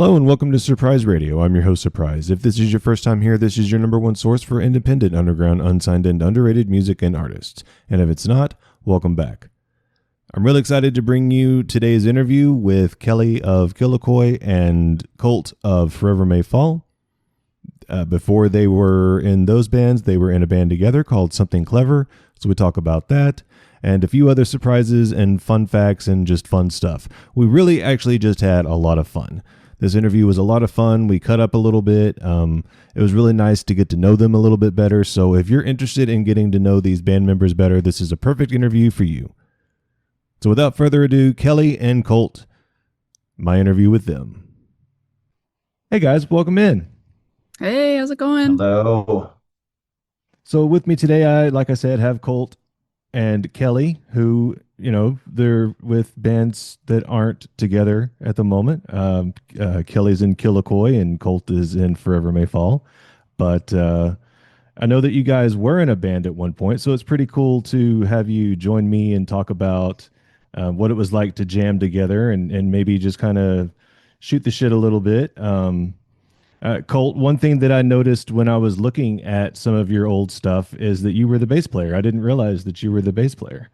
Hello and welcome to Surprise Radio. I'm your host, Surprise. If this is your first time here, this is your number one source for independent, underground, unsigned, and underrated music and artists. And if it's not, welcome back. I'm really excited to bring you today's interview with Kelly of Killakoi and Colt of Forever May Fall. Before they were in those bands, they were in a band together called Something Clever. So we talk about that and a few other surprises and fun facts and just fun stuff. We really actually just had a lot of fun. This interview was a lot of fun. We cut up a little bit. It was really nice to get to know them a little bit better. So if you're interested in getting to know these band members better, this is a perfect interview for you. So without further ado, Kelly and Colt, my interview with them. Hey guys, welcome in. Hey, how's it going? Hello. So with me today, like I said, have Colt and Kelly, who, they're with bands that aren't together at the moment. Kelly's in Killakoi and Colt is in Forever May Fall. But I know that you guys were in a band at one point, so it's pretty cool to have you join me and talk about what it was like to jam together and maybe just kind of shoot the shit a little bit. Colt, one thing that I noticed when I was looking at some of your old stuff is that you were the bass player. I didn't realize that you were the bass player.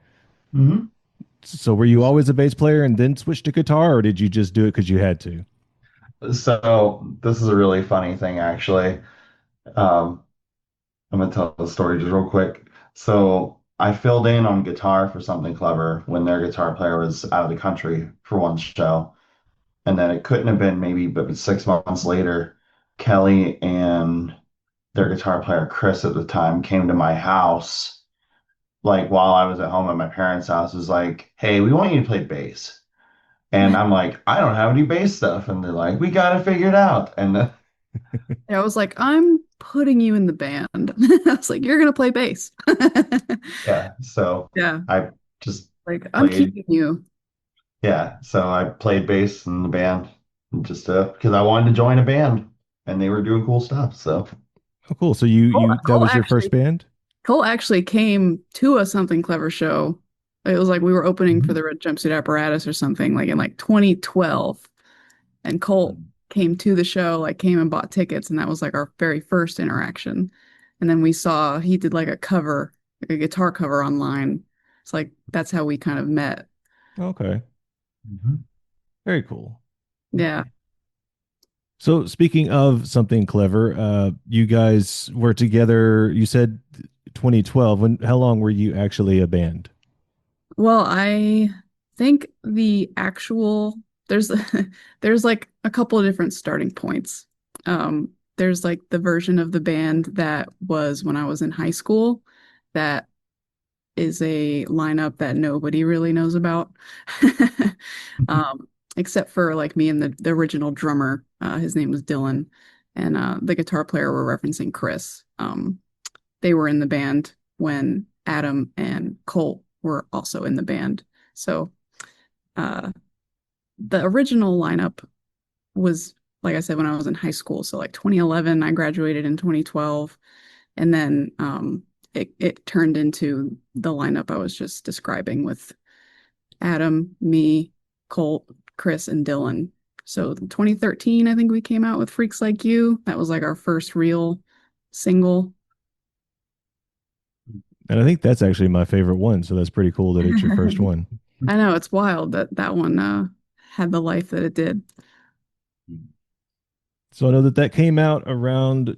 hmm So were you always a bass player and then switched to guitar, or did you just do it because you had to? So this is a really funny thing, actually. Um, I'm gonna tell the story just real quick. So I filled in on guitar for Something Clever when their guitar player was out of the country for one show, and then it couldn't have been maybe, but 6 months later, Kelly and their guitar player Chris at the time came to my house, like while I was at home at my parents' house, was like, "Hey, we want you to play bass." And I'm like, I don't have any bass stuff. And they're like, we got to figure it out. And then, I was like, I'm putting you in the band. I was like, you're gonna play bass. yeah, so Yeah, I just like I'm played, keeping you. yeah, so I played bass in the band just because I wanted to join a band and they were doing cool stuff. So, Oh, cool. So you that Cole was your first actually, band? Cole actually came to a Something Clever show. It was like we were opening for Mhm. the Red Jumpsuit Apparatus or something, like in like 2012. And Cole came to the show, like came and bought tickets, and that was like our very first interaction. And then we saw he did like a cover, like a guitar cover online. It's like that's how we kind of met. Okay. Mhm. Very cool. Yeah. So speaking of Something Clever, you guys were together, you said 2012. How long were you actually a band? Well, I think the actual there's there's like a couple of different starting points. There's like the version of the band that was when I was in high school that is a lineup that nobody really knows about. Except for like me and the original drummer. His name was Dylan, and the guitar player we're referencing Chris. They were in the band when Adam and Colt were also in the band. So uh, the original lineup was, like I said, when I was in high school. So like 2011, I graduated in 2012, and then it turned into the lineup I was just describing with Adam, me, Colt, Chris, and Dylan. So 2013, I think we came out with Freaks Like You. That was like our first real single. And I think that's actually my favorite one. So that's pretty cool that it's your first one. I know it's wild that that one had the life that it did. So I know that that came out around,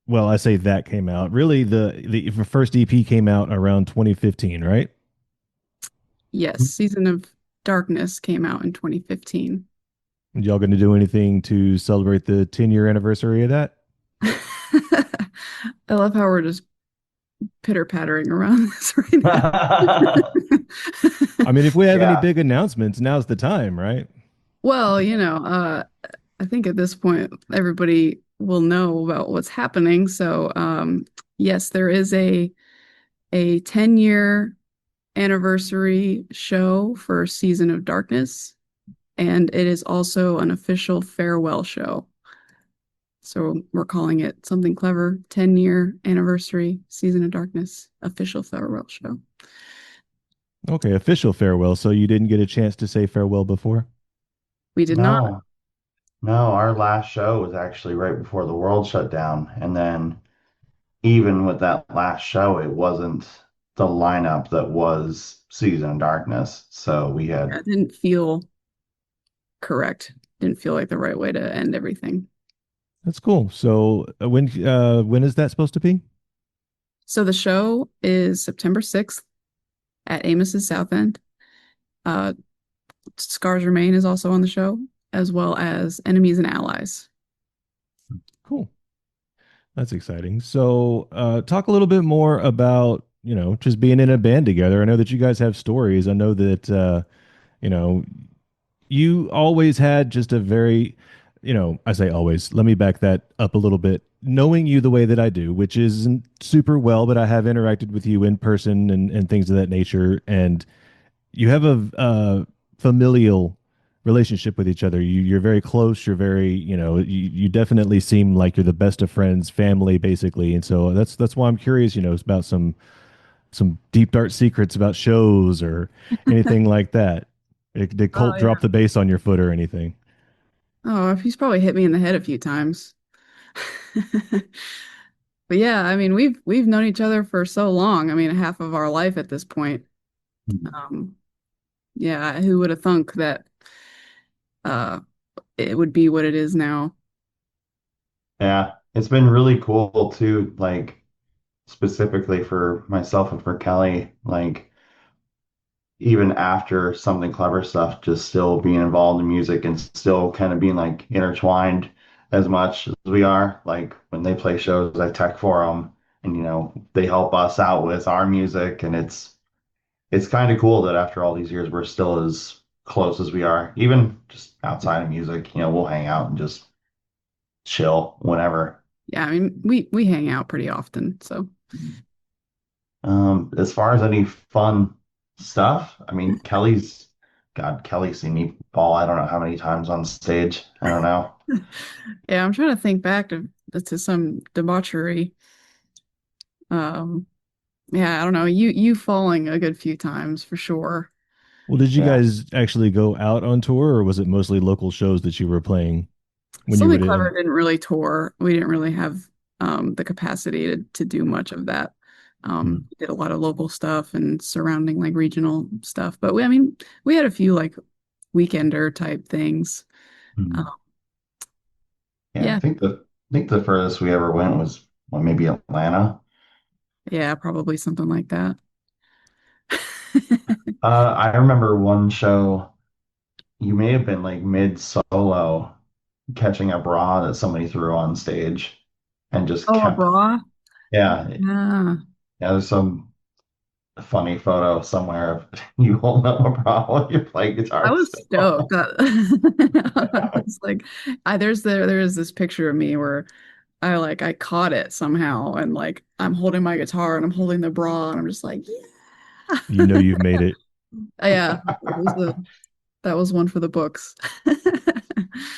well, I say that came out. Really, the first EP came out around 2015, right? Yes, Season of Darkness came out in 2015. And y'all going to do anything to celebrate the 10-year anniversary of that? I love how we're just pitter-pattering around this right now. I mean, if we have any Yeah. big announcements, now's the time, right? Well, I think at this point everybody will know about what's happening. So, yes, there is a 10-year anniversary show for Season of Darkness, and it is also an official farewell show. So we're calling it Something Clever 10-year anniversary Season of Darkness official farewell show. Okay, official farewell. So you didn't get a chance to say farewell before? We did not. No. No, our last show was actually right before the world shut down. And then even with that last show, it wasn't the lineup that was Season of Darkness. So we had, That didn't feel correct. Didn't feel like the right way to end everything. That's cool. So when is that supposed to be? So the show is September 6th at Amos's South End. Uh, Scars Remain is also on the show, as well as Enemies and Allies. Cool. That's exciting. So, talk a little bit more about, just being in a band together. I know that you guys have stories. I know that, you know, you always had just a very, I say always, let me back that up a little bit. Knowing you the way that I do, which isn't super well, but I have interacted with you in person and things of that nature. And you have a familial relationship with each other. You're very close. You're very, you definitely seem like you're the best of friends, family, basically. And so that's why I'm curious, about some deep dark secrets about shows or anything like that. Did Oh Colt yeah. drop the bass on your foot or anything? Oh, he's probably hit me in the head a few times. But yeah, I mean, we've known each other for so long. I mean, half of our life at this point. Um, yeah, who would have thunk that uh it would be what it is now? yeah, it's been really cool too, like specifically for myself and for Kelly, like even after something clever stuff, just still being involved in music and still kind of being like intertwined as much as we are. Like when they play shows, I tech for them and they help us out with our music and it's kind of cool that after all these years we're still as close as we are, even just outside of music, we'll hang out and just chill whenever. Yeah, I mean, we hang out pretty often, so As far as any fun stuff, I mean, Kelly's seen me ball. I don't know how many times on stage. I don't know. yeah, I'm trying to think back to some debauchery. Um, yeah, I don't know. You falling a good few times for sure. Well, did you Yeah. guys actually go out on tour, or was it mostly local shows that you were playing when you Something would Clever didn't really tour. We didn't really have the capacity to do much of that. Mhm. We did a lot of local stuff and surrounding like regional stuff. But I mean, we had a few like weekender type things. Mhm. Um, Yeah, yeah, I think the furthest we ever went was well, maybe Atlanta. yeah, probably something like that. I remember one show. You may have been like mid solo catching a bra that somebody threw on stage and just Oh, a kept. bra? Yeah, Yeah. yeah. There's some funny photo somewhere of you holding up a bra while you're playing I guitar was stoked. still. I was like, there is this picture of me where I caught it somehow and like I'm holding my guitar and I'm holding the bra and I'm just like, yeah. you know you've made it. Yeah, that was one for the books.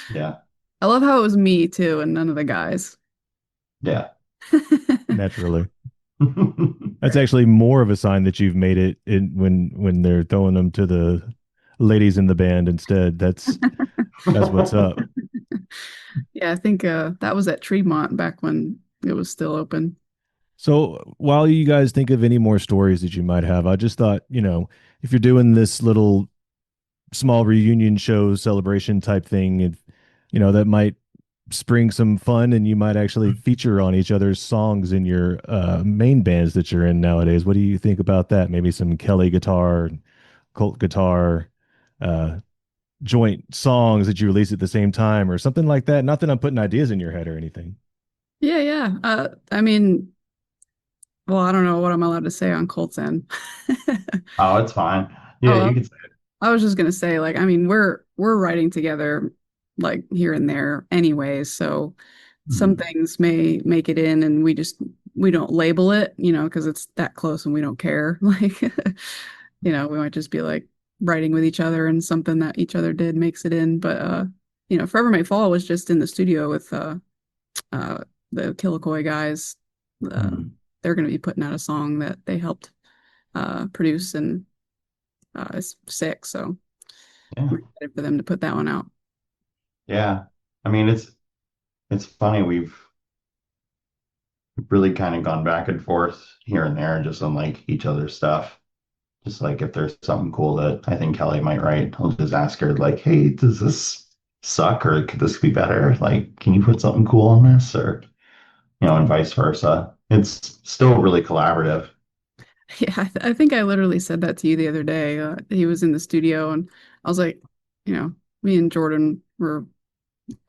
Yeah, I love how it was me too and none of the guys. yeah. Naturally. That's actually more of a sign that you've made it when they're throwing them to the ladies in the band instead. That's what's up. Yeah, I think that was at Tremont back when it was still open. So while you guys think of any more stories that you might have, I just thought, if you're doing this little small reunion show celebration type thing, that might spring some fun and you might actually feature on each other's songs in your main bands that you're in nowadays. What do you think about that? Maybe some Kelly guitar, Colt guitar, uh, joint songs that you release at the same time or something like that. Not that I'm putting ideas in your head or anything. Yeah, yeah. I mean, well, I don't know what I'm allowed to say on Colt's end. Oh, it's fine. Yeah, Oh, you could say I was just gonna say, like, I mean, we're writing together like here and there anyways, so some it. things may make it in and we don't label it, because it's that close and we don't care. Like, we might just be like writing with each other and something that each other did makes it in. But Forever May Fall was just in the studio with uh the Killakoi guys. Uh, Mhm. they're gonna be putting out a song that they helped produce and it's sick, so Yeah, I'm excited for them to put that one out. yeah. I mean, it's funny. We've really kind of gone back and forth here and there just on like each other's stuff. Just like if there's something cool that I think Kelly might write, I'll just ask her like, "Hey, does this suck or could this be better? Like, can you put something cool on this?" Or, and vice versa. It's still really collaborative. Yeah, I think I literally said that to you the other day. He was in the studio, and I was like, me and Jordan were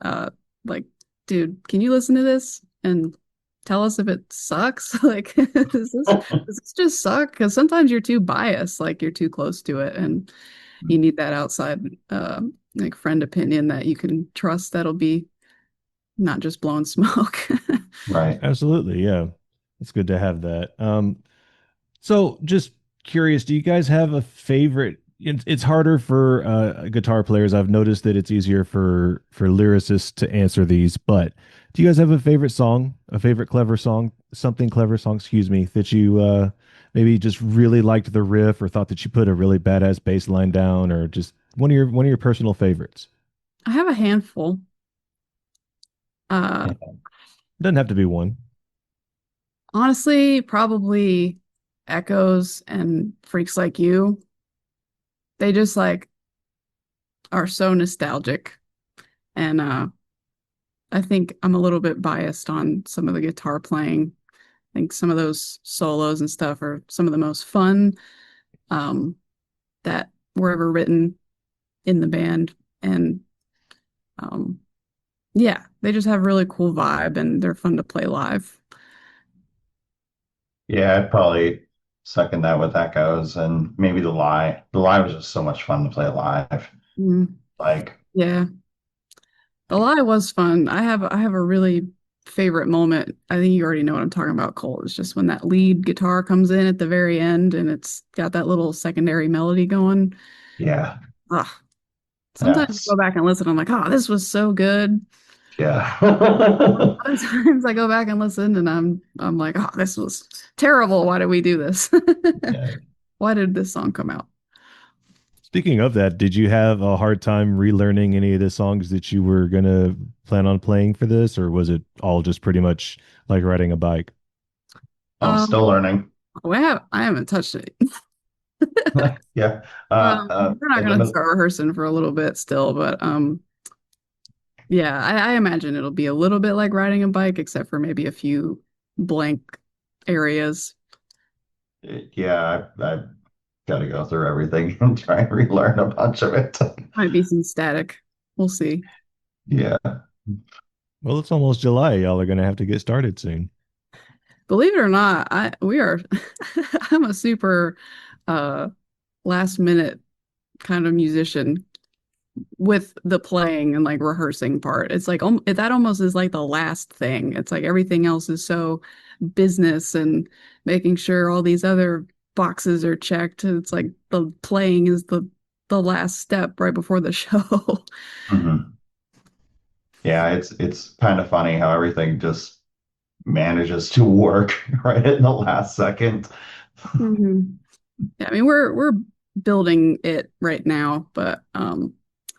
uh, like, dude, can you listen to this and tell us if it sucks? Like, does this just suck? Because sometimes you're too biased, like you're too close to it, and you need that outside, like friend opinion that you can trust that'll be not just blowing smoke. Right. Absolutely, yeah. It's good to have that. So just curious, do you guys have a favorite? It's harder for guitar players. I've noticed that it's easier for lyricists to answer these, but do you guys have a favorite song, a favorite clever song, something clever song, excuse me, that you maybe just really liked the riff or thought that you put a really badass bass line down or just one of your personal favorites? I have a handful. Yeah. Uh, Doesn't have to be one. Honestly, probably Echoes and Freaks Like You. They just like are so nostalgic. And I think I'm a little bit biased on some of the guitar playing. I think some of those solos and stuff are some of the most fun um, that were ever written in the band. And um, yeah, they just have really cool vibe and they're fun to play live. Yeah, I'd probably second that with Echoes and maybe The Lie. The Lie was just so much fun to play live. Mm, Like, yeah, the lie was fun. I have a really favorite moment. I think you already know what I'm talking about, Cole. It's just when that lead guitar comes in at the very end and it's got that little secondary melody going. yeah, Ah, sometimes I yes, go back and listen. I'm like, oh, this was so good. yeah. Other times I go back and listen and I'm like, oh, this was terrible. Why did we do this? Yeah. Why did this song come out? Speaking of that, did you have a hard time relearning any of the songs that you were gonna plan on playing for this, or was it all just pretty much like riding a bike? I'm still Um, learning. I haven't touched it. Yeah. We're not In the gonna middle, start rehearsing for a little bit still, but yeah, I imagine it'll be a little bit like riding a bike, except for maybe a few blank areas. yeah, I've got to go through everything and try and relearn a bunch of it. Might be some static. We'll see. Yeah. Well, it's almost July. Y'all are gonna have to get started soon. Believe it or not, I we are I'm a super uh last minute kind of musician with the playing and like rehearsing part. It's like that almost is like the last thing. It's like everything else is so business and making sure all these other boxes are checked. It's like the playing is the last step right before the show. Mhm. Yeah, it's kind of funny how everything just manages to work right in the last second. Mhm. Yeah, I mean we're building it right now, but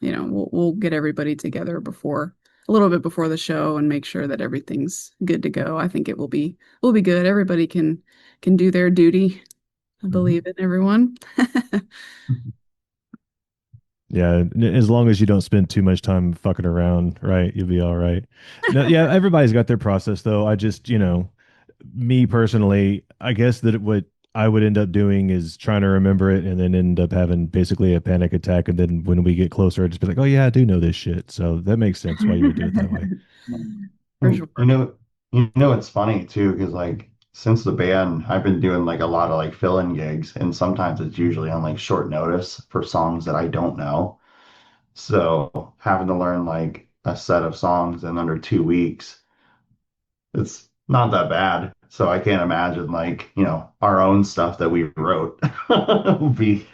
we'll get everybody together before a little bit before the show and make sure that everything's good to go. I think it will be good. Everybody can do their duty. I Mhm. believe in everyone. Yeah, as long as you don't spend too much time fucking around, right? You'll be all right. No, yeah, everybody's got their process though. I just, me personally, I guess that what I would end up doing is trying to remember it and then end up having basically a panic attack. And then when we get closer, I'd just be like, oh yeah, I do know this shit. So that makes sense why you would do it that way. For You sure. it's funny too, because like since the band, I've been doing like a lot of like fill-in gigs, and sometimes it's usually on like short notice for songs that I don't know. So having to learn like a set of songs in under 2 weeks, it's not that bad. So I can't imagine like, our own stuff that we wrote would be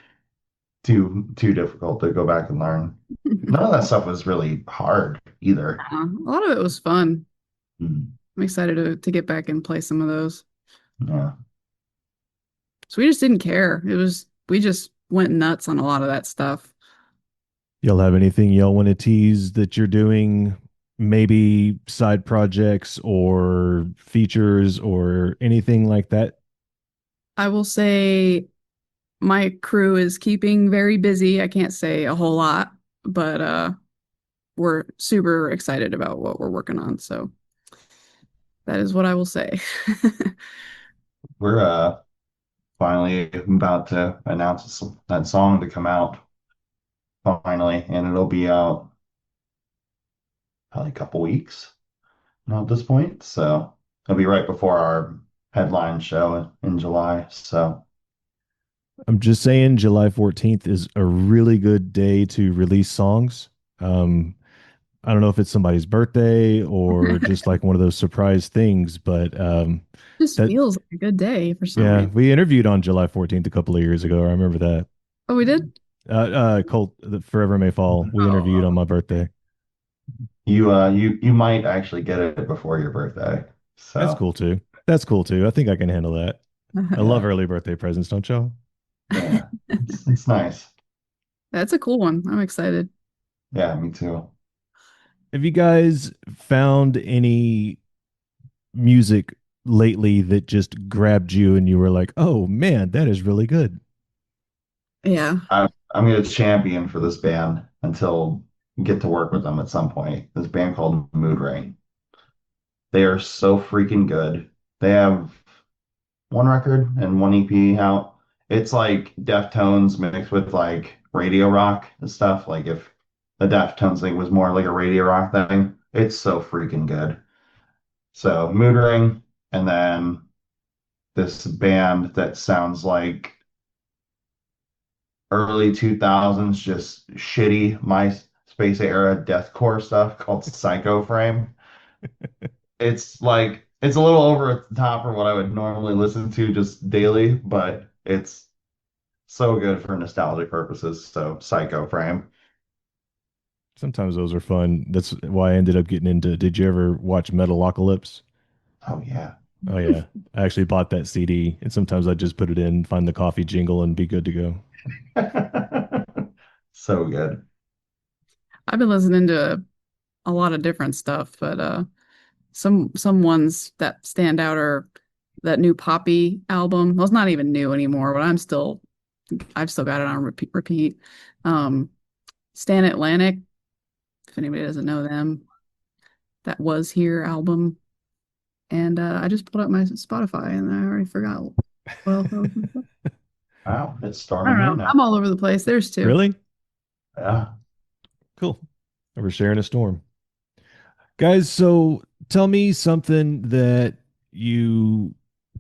too difficult to go back and learn. None of that stuff was really hard either. A lot of it was fun. Mm, I'm excited to get back and play some of those. yeah. So we just didn't care. We just went nuts on a lot of that stuff. Y'all have anything y'all want to tease that you're doing maybe side projects or features or anything like that? I will say my crew is keeping very busy. I can't say a whole lot, but we're super excited about what we're working on. So that is what I will say. We're finally about to announce that song to come out finally, and it'll be out probably a couple weeks now at this point. So it'll be right before our headline show in July. So I'm just saying July 14th is a really good day to release songs. Um, I don't know if it's somebody's birthday or just like one of those surprise things, but Just that, feels like a good day for some yeah, reason. we interviewed on July 14th a couple of years ago. I remember that. Oh, we did? Colt, the Forever May Fall. We interviewed on Oh, my birthday. you might actually get it before your birthday. That's So cool too. That's cool too. I think I can handle that. I love yeah, early birthday presents, don't y'all? yeah, it's nice. That's a cool one. I'm excited. Yeah, me too. Have you guys found any music lately that just grabbed you and you were like, "Oh man, that is really good." Yeah. I'm gonna champion for this band until I get to work with them at some point. This band called Mood Ring. They are so freaking good. They have one record and one EP out. It's like Deftones mixed with like radio rock and stuff. Like if the Deftones thing was more like a radio rock thing, it's so freaking good. So Mood Ring, and then this band that sounds like early 2000s, just shitty MySpace era deathcore stuff called Psycho Frame. It's like it's a little over the top for what I would normally listen to just daily, but it's so good for nostalgic purposes. So Psycho Frame. Sometimes those are fun. That's why I ended up getting into. Did you ever watch Metalocalypse? Oh yeah. Oh yeah, I actually bought that CD, and sometimes I just put it in, find the coffee jingle, and be good to go. So good. I've been listening to a lot of different stuff, but some ones that stand out are that new Poppy album. Well, it's not even new anymore, but I've still got it on repeat. Um, Stan Atlantic, if anybody doesn't know them, that Was Here album. And I just pulled up my Spotify and I already forgot what else I was listening to. Wow, it's I storming don't here know. now. I'm all over the place. There's two. Really Yeah. cool. We're sharing a storm. Guys, so tell me something that you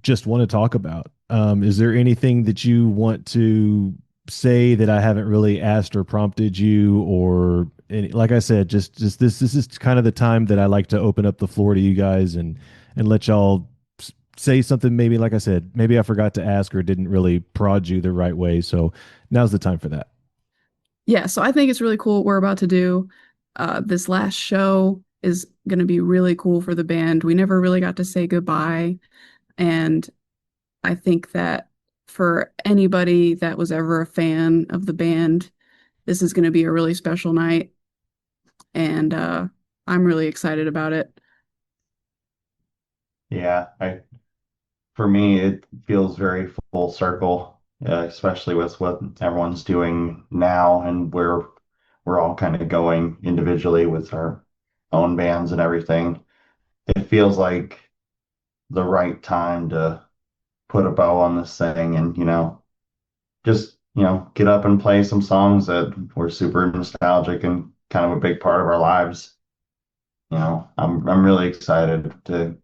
just want to talk about. Is there anything that you want to say that I haven't really asked or prompted you, or like I said, just this is kind of the time that I like to open up the floor to you guys and let y'all say something. Maybe like I said, maybe I forgot to ask or didn't really prod you the right way. So now's the time for that. Yeah, so I think it's really cool what we're about to do. This last show is going to be really cool for the band. We never really got to say goodbye. And I think that for anybody that was ever a fan of the band, this is going to be a really special night. And I'm really excited about it. Yeah. I For me, it feels very full circle, especially with what everyone's doing now and where we're all kind of going individually with our own bands and everything. It feels like the right time to put a bow on this thing and, just, get up and play some songs that were super nostalgic and kind of a big part of our lives. I'm really excited to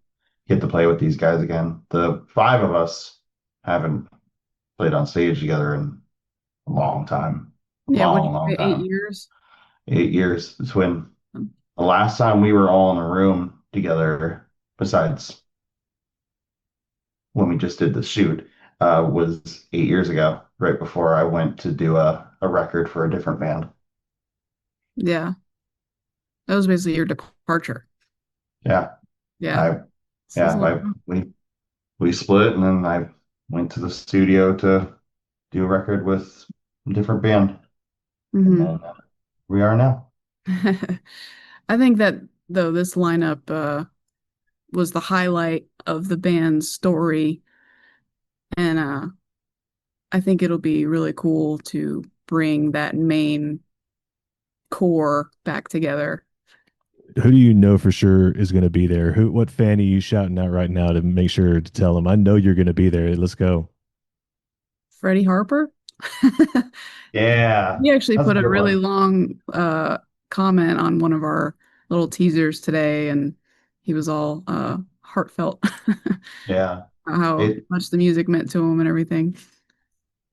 get to play with these guys again. The five of us haven't played on stage together in a long time. A Yeah, what do long, you long say, eight time. years? 8 years. It's when the last time we were all in a room together, besides when we just did the shoot, was 8 years ago, right before I went to do a record for a different band. Yeah, that was basically your departure. Yeah. Yeah, I this is yeah, a I we split and then I went to the studio to do a record with a different band. And hmm then we are now. I think that though this lineup was the highlight of the band's story, and I think it'll be really cool to bring that main core back together. Who do you know for sure is going to be there? What fan are you shouting out right now to make sure to tell them? I know you're going to be there. Let's go. Freddie Harper? Yeah, He actually that's a put a good really one. long comment on one of our little teasers today, and he was all heartfelt Yeah. how It much the music meant to him and everything.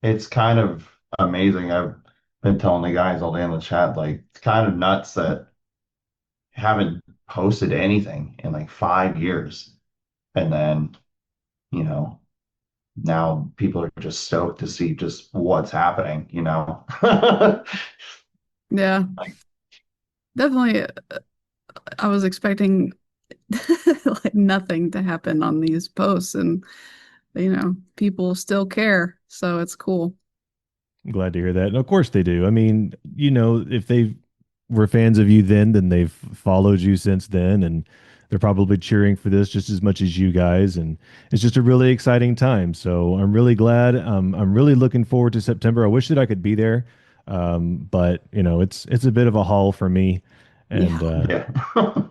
it's kind of amazing. I've been telling the guys all day in the chat, like it's kind of nuts that haven't posted anything in like 5 years. And then, you know, now people are just stoked to see just what's happening. Yeah, Like, definitely. I was expecting like nothing to happen on these posts, and people still care, so it's cool. I'm glad to hear that. And of course they do. I mean, if they were fans of you then they've followed you since then, and they're probably cheering for this just as much as you guys. And it's just a really exciting time. So I'm really glad. I'm really looking forward to September. I wish that I could be there, but it's a bit of a haul for me, and Yeah. yeah.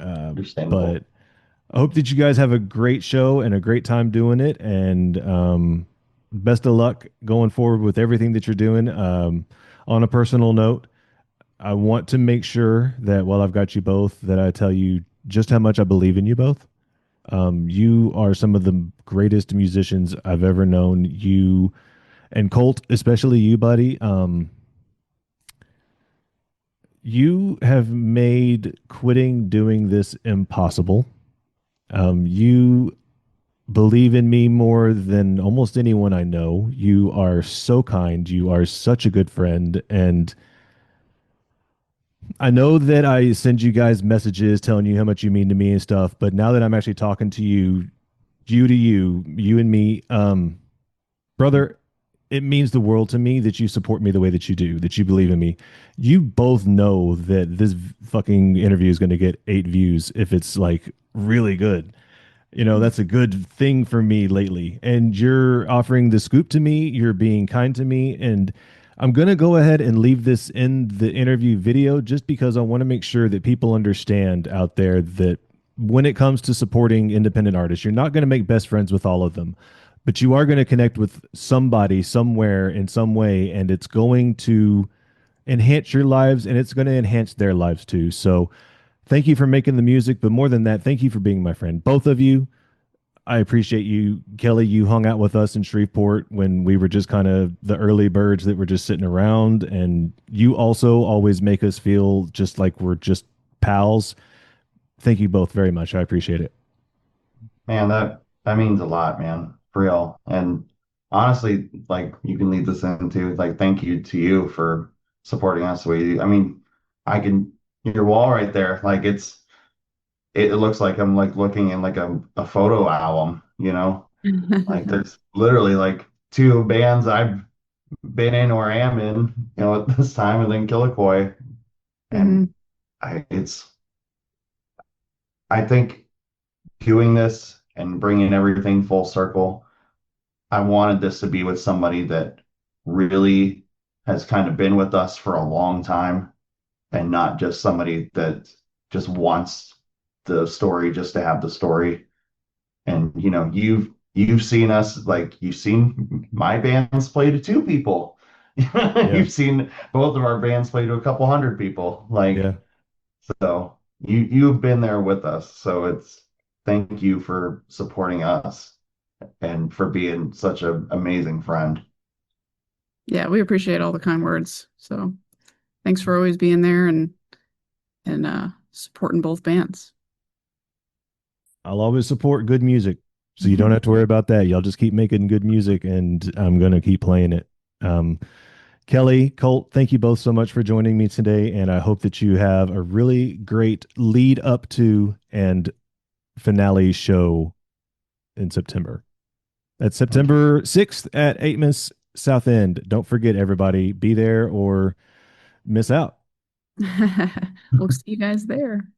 uh, Understandable. but I hope that you guys have a great show and a great time doing it. And best of luck going forward with everything that you're doing. On a personal note, I want to make sure that while I've got you both, that I tell you just how much I believe in you both. You are some of the greatest musicians I've ever known. You and Colt, especially you, buddy. You have made quitting doing this impossible. You believe in me more than almost anyone I know. You are so kind. You are such a good friend. And I know that I send you guys messages telling you how much you mean to me and stuff, but now that I'm actually talking to you, you to you and me, brother, it means the world to me that you support me the way that you do, that you believe in me. You both know that this fucking interview is going to get 8 views if it's like really good. That's a good thing for me lately. And you're offering the scoop to me, you're being kind to me, and I'm going to go ahead and leave this in the interview video just because I want to make sure that people understand out there that when it comes to supporting independent artists, you're not going to make best friends with all of them, but you are going to connect with somebody somewhere in some way, and it's going to enhance your lives and it's going to enhance their lives too. So thank you for making the music, but more than that, thank you for being my friend. Both of you, I appreciate you, Kelly. You hung out with us in Shreveport when we were just kind of the early birds that were just sitting around. And you also always make us feel just like we're just pals. Thank you both very much. I appreciate it. Man, that means a lot, man. For real. And honestly, like you can lead this into like thank you to you for supporting us the way you. I mean, I can your wall right there, like it looks like I'm like looking in like a photo album. Like there's literally like two bands I've been in or am in, at this time, and then Killakoi. And Mhm. it's I think doing this and bringing everything full circle, I wanted this to be with somebody that really has kind of been with us for a long time and not just somebody that just wants the story just to have the story. And you've seen us, like you've seen my bands play to two people. Yeah. You've seen both of our bands play to a couple hundred people. Like, Yeah. so you've been there with us. So it's thank you for supporting us and for being such an amazing friend. Yeah, we appreciate all the kind words. So thanks for always being there and supporting both bands. I'll always support good music. So you don't Mhm. have to worry about that. Y'all just keep making good music and I'm going to keep playing it. Um, Kelly, Colt, thank you both so much for joining me today. And I hope that you have a really great lead up to and finale show in September. That's Thank you. September 6th at 8 Miss South End. Don't forget, everybody, be there or miss out. We'll see you guys there.